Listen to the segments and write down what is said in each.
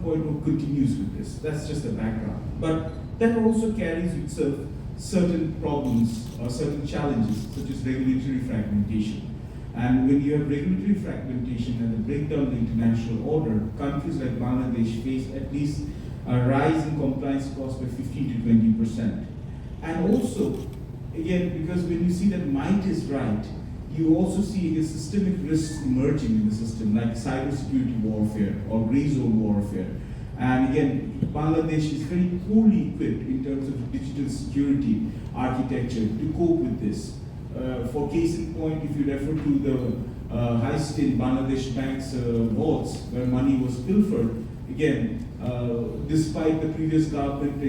1.0 continues with this. That's just the background. But that also carries itself certain problems or certain challenges, such as regulatory fragmentation. And when you have regulatory fragmentation and the breakdown of the international order, countries like Bangladesh face at least a rise in compliance costs by 15 to 20%. And also, again, because when you see that might is right, you also see the systemic risks emerging in the system, like cybersecurity warfare or gray zone warfare. And again, Bangladesh is very poorly equipped in terms of digital security architecture to cope with this. For case in point, if you refer to the heist in Bangladesh Bank's vaults where money was pilfered, again, despite the previous government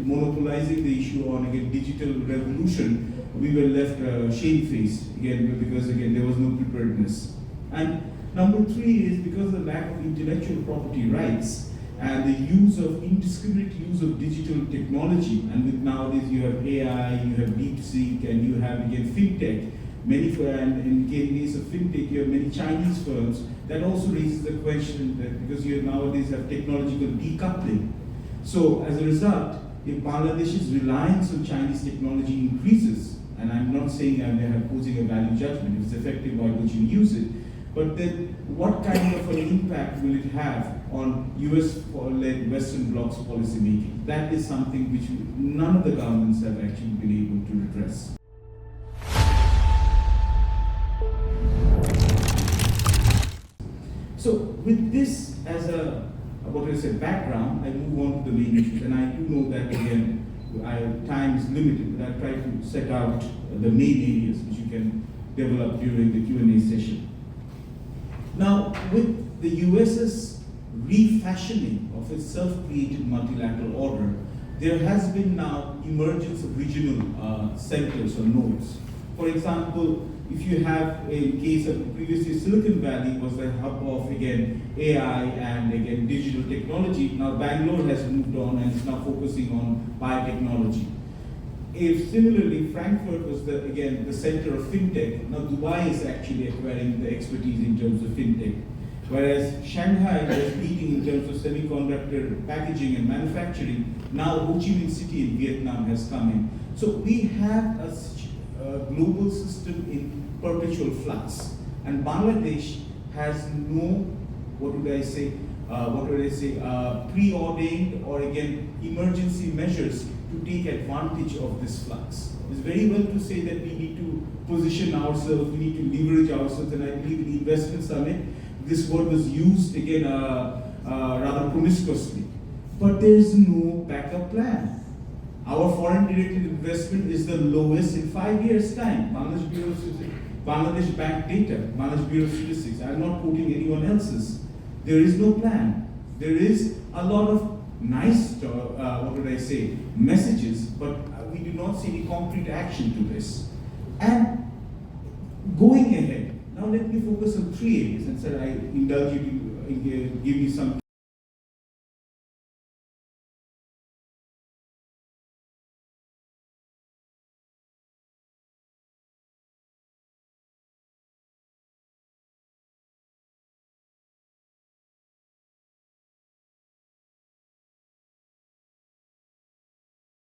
monopolizing the issue on digital revolution, we were left shamefaced because there was no preparedness. And number three is because of the lack of intellectual property rights and the indiscriminate use of digital technology. And with nowadays you have AI, you have DeepSeek, and you have fintech. And in case of fintech, you have many Chinese firms. That also raises the question that because you nowadays have technological decoupling. So as a result, if Bangladesh's reliance on Chinese technology increases, and I'm not saying they are posing a value judgment, if it's effective, why don't you use it? But then what kind of an impact will it have on US-led Western bloc's policy making? That is something which none of the governments have actually been able to address. So with this as a background, I move on to the main issues, and I do know that again, time is limited, but I'll try to set out the main areas which you can develop during the Q&A session. Now, with the US's refashioning of its self-created multilateral order, there has been now emergence of regional centers or nodes. For example, if you have a case of previously Silicon Valley was the hub of AI and digital technology. Now Bangalore has moved on and is now focusing on biotechnology. If similarly Frankfurt was the center of fintech, now Dubai is actually acquiring the expertise in terms of fintech. Whereas Shanghai was leading in terms of semiconductor packaging and manufacturing, now Ho Chi Minh City in Vietnam has come in. So we have a global system in perpetual flux, and Bangladesh has no, preordained or emergency measures to take advantage of this flux. It's very well to say that we need to position ourselves, we need to leverage ourselves, and I believe in the investment summit, this word was used rather promiscuously. But there is no backup plan. Our foreign direct investment is the lowest in 5 years' time. Bangladesh Bank data, Bangladesh Bureau of Statistics. I'm not quoting anyone else's. There is no plan. There is a lot of nice, messages, but we do not see any concrete action to this. And going ahead, now let me focus on three areas, and sir, I indulge you to give you some